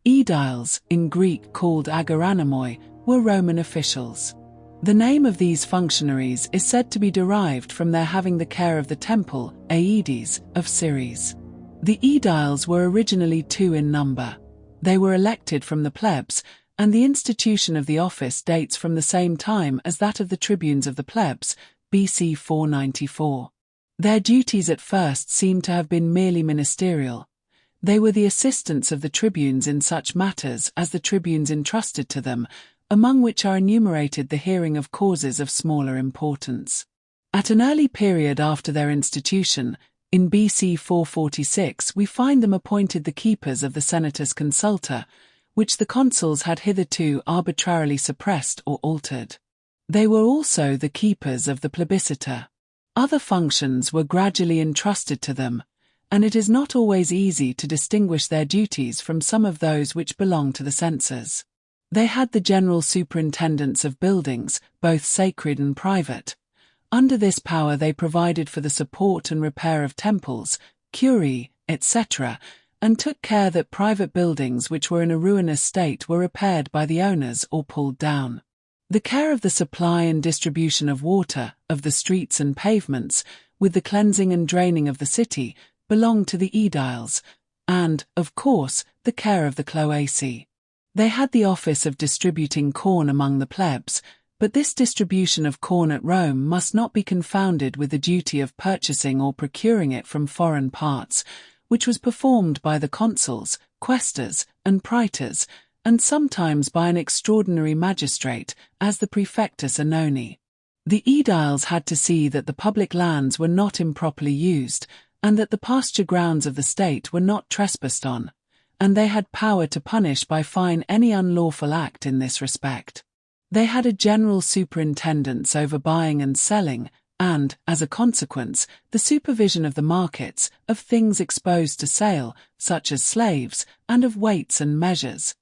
Aediles, in Greek called agoranomoi, were Roman officials. The name of these functionaries is said to be derived from their having the care of the temple, Aediles, of Ceres. The Aediles were originally 2 in number. They were elected from the plebs, and the institution of the office dates from the same time as that of the tribunes of the plebs, BC 494. Their duties at first seem to have been merely ministerial. They were the assistants of the tribunes in such matters as the tribunes entrusted to them, among which are enumerated the hearing of causes of smaller importance. At an early period after their institution, in BC 446, we find them appointed the keepers of the senatus consulta, which the consuls had hitherto arbitrarily suppressed or altered. They were also the keepers of the plebiscita. Other functions were gradually entrusted to them, and it is not always easy to distinguish their duties from some of those which belong to the censors. They had the general superintendence of buildings, both sacred and private. Under this power they provided for the support and repair of temples, curiae, etc., and took care that private buildings which were in a ruinous state were repaired by the owners or pulled down. The care of the supply and distribution of water, of the streets and pavements, with the cleansing and draining of the city, belonged to the Aediles, and, of course, the care of the cloacae. They had the office of distributing corn among the plebs, but this distribution of corn at Rome must not be confounded with the duty of purchasing or procuring it from foreign parts, which was performed by the consuls, quaestors, and praetors, and sometimes by an extraordinary magistrate, as the praefectus Annoni. The Aediles had to see that the public lands were not improperly used, and that the pasture grounds of the state were not trespassed on, and they had power to punish by fine any unlawful act in this respect. They had a general superintendence over buying and selling, and, as a consequence, the supervision of the markets, of things exposed to sale, such as slaves, and of weights and measures.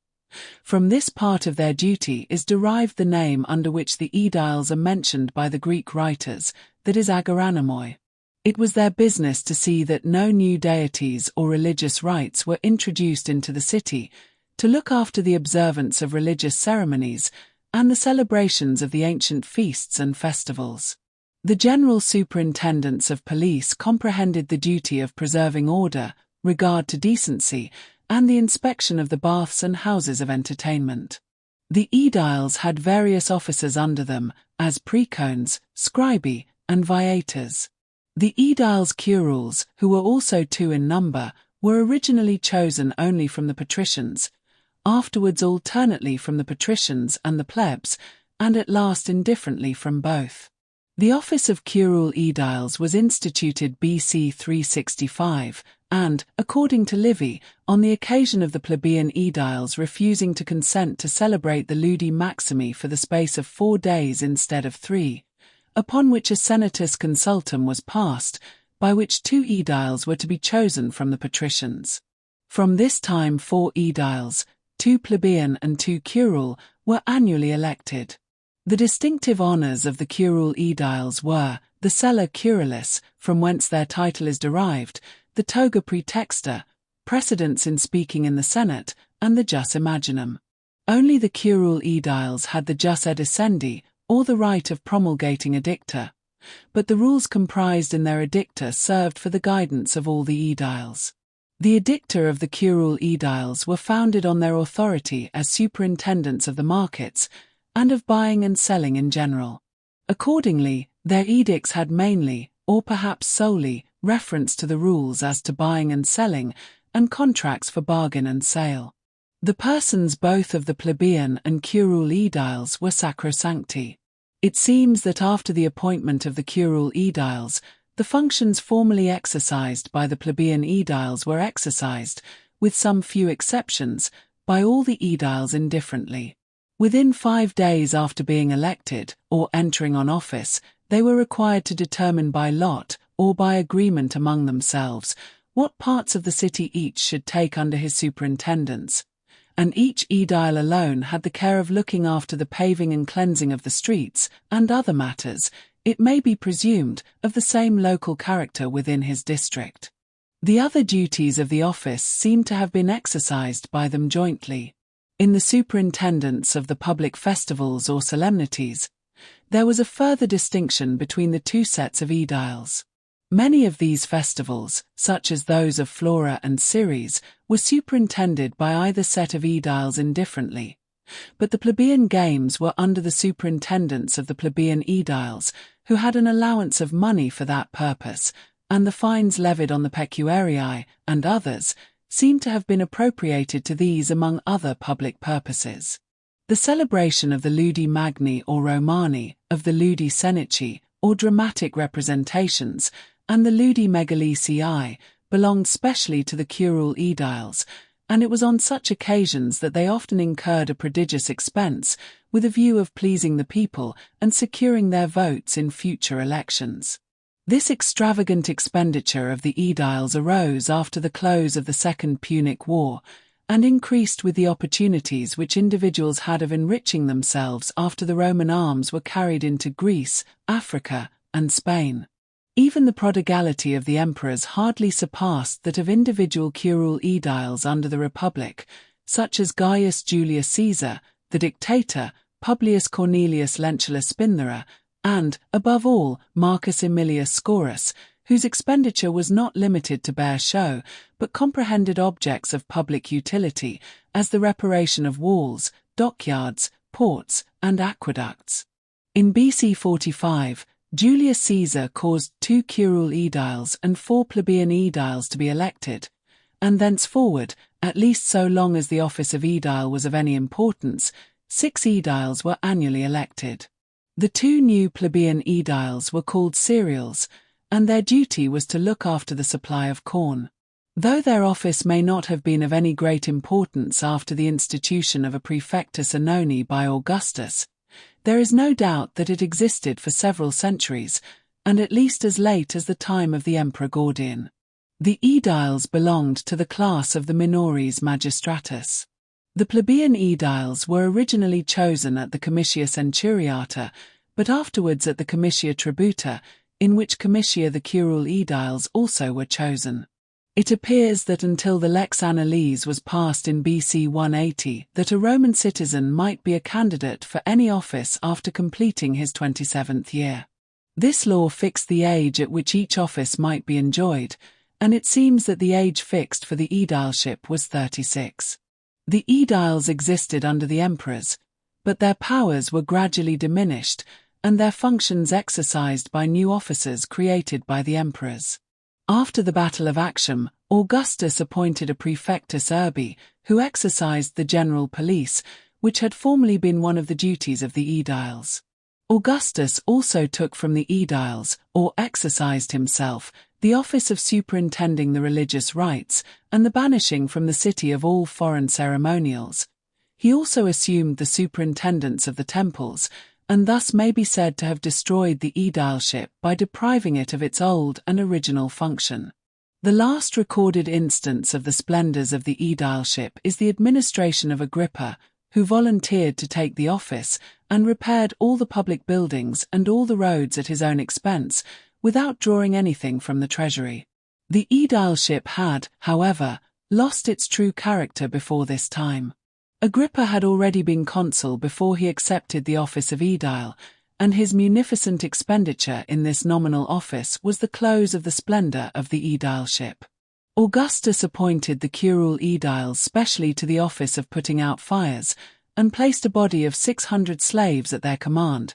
From this part of their duty is derived the name under which the Aediles are mentioned by the Greek writers, that is agoranomoi. It was their business to see that no new deities or religious rites were introduced into the city, to look after the observance of religious ceremonies, and the celebrations of the ancient feasts and festivals. The general superintendence of police comprehended the duty of preserving order, regard to decency, and the inspection of the baths and houses of entertainment. The Aediles had various officers under them, as praecones, scribi, and viators. The Aediles curules, who were also 2 in number, were originally chosen only from the patricians, afterwards alternately from the patricians and the plebs, and at last indifferently from both. The office of curule Aediles was instituted BC 365, and, according to Livy, on the occasion of the plebeian Aediles refusing to consent to celebrate the Ludi Maximi for the space of 4 days instead of 3, upon which a senatus consultum was passed, by which 2 Aediles were to be chosen from the patricians. From this time 4 Aediles, 2 plebeian and 2 curule, were annually elected. The distinctive honours of the curule Aediles were, the cella curalis, from whence their title is derived, the toga praetexta, precedence in speaking in the Senate, and the jus imaginum. Only the curule Aediles had the jus edicendi, or the right of promulgating edicta, but the rules comprised in their edicta served for the guidance of all the Aediles. The edicta of the curule Aediles were founded on their authority as superintendents of the markets, and of buying and selling in general. Accordingly, their edicts had mainly, or perhaps solely, reference to the rules as to buying and selling, and contracts for bargain and sale. The persons both of the plebeian and curule Aediles were sacrosancti. It seems that after the appointment of the curule Aediles, the functions formerly exercised by the plebeian Aediles were exercised, with some few exceptions, by all the Aediles indifferently. Within 5 days after being elected, or entering on office, they were required to determine by lot, or by agreement among themselves, what parts of the city each should take under his superintendence, and each Aedile alone had the care of looking after the paving and cleansing of the streets, and other matters, it may be presumed, of the same local character within his district. The other duties of the office seem to have been exercised by them jointly. In the superintendence of the public festivals or solemnities, there was a further distinction between the two sets of aediles. Many of these festivals, such as those of Flora and Ceres, were superintended by either set of aediles indifferently, but the plebeian games were under the superintendence of the plebeian aediles, who had an allowance of money for that purpose, and the fines levied on the pecuarii and others seem to have been appropriated to these among other public purposes. The celebration of the Ludi Magni or Romani, of the Ludi Scenici, or dramatic representations, and the Ludi Megalicii, belonged specially to the curule aediles, and it was on such occasions that they often incurred a prodigious expense, with a view of pleasing the people and securing their votes in future elections. This extravagant expenditure of the aediles arose after the close of the Second Punic War, and increased with the opportunities which individuals had of enriching themselves after the Roman arms were carried into Greece, Africa, and Spain. Even the prodigality of the emperors hardly surpassed that of individual curule aediles under the Republic, such as Gaius Julius Caesar, the dictator, Publius Cornelius Lentulus Spinthera, and, above all, Marcus Aemilius Scaurus, whose expenditure was not limited to bare show, but comprehended objects of public utility, as the reparation of walls, dockyards, ports, and aqueducts. In BC 45, Julius Caesar caused 2 curule aediles and 4 plebeian aediles to be elected, and thenceforward, at least so long as the office of aedile was of any importance, 6 aediles were annually elected. The 2 new plebeian aediles were called cereals, and their duty was to look after the supply of corn. Though their office may not have been of any great importance after the institution of a praefectus annoni by Augustus, there is no doubt that it existed for several centuries, and at least as late as the time of the Emperor Gordian. The aediles belonged to the class of the minores magistratus. The plebeian aediles were originally chosen at the comitia centuriata, but afterwards at the comitia tributa, in which comitia the curule aediles also were chosen. It appears that until the Lex Annales was passed in BC 180 that a Roman citizen might be a candidate for any office after completing his 27th year. This law fixed the age at which each office might be enjoyed, and it seems that the age fixed for the aedileship was 36. The aediles existed under the emperors, but their powers were gradually diminished, and their functions exercised by new officers created by the emperors. After the Battle of Actium, Augustus appointed a praefectus urbi, who exercised the general police, which had formerly been one of the duties of the aediles. Augustus also took from the aediles, or exercised himself, the office of superintending the religious rites, and the banishing from the city of all foreign ceremonials. He also assumed the superintendence of the temples, and thus may be said to have destroyed the aedileship by depriving it of its old and original function. The last recorded instance of the splendors of the aedileship is the administration of Agrippa, who volunteered to take the office, and repaired all the public buildings and all the roads at his own expense, without drawing anything from the treasury. The aedileship had, however, lost its true character before this time. Agrippa had already been consul before he accepted the office of aedile, and his munificent expenditure in this nominal office was the close of the splendor of the aedileship. Augustus appointed the curule aediles specially to the office of putting out fires, and placed a body of 600 slaves at their command,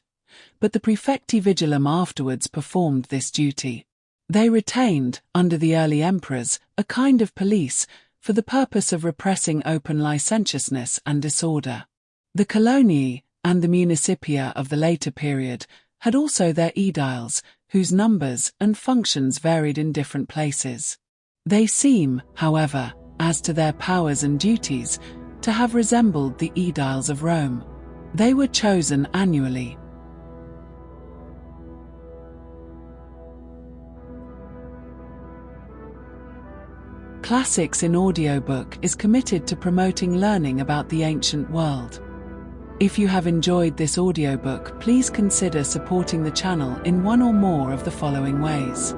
but the praefecti vigilum afterwards performed this duty. They retained, under the early emperors, a kind of police, for the purpose of repressing open licentiousness and disorder. The colonii, and the municipia of the later period, had also their aediles, whose numbers and functions varied in different places. They seem, however, as to their powers and duties, to have resembled the aediles of Rome. They were chosen annually. Classics in Audiobook is committed to promoting learning about the ancient world. If you have enjoyed this audiobook, please consider supporting the channel in one or more of the following ways.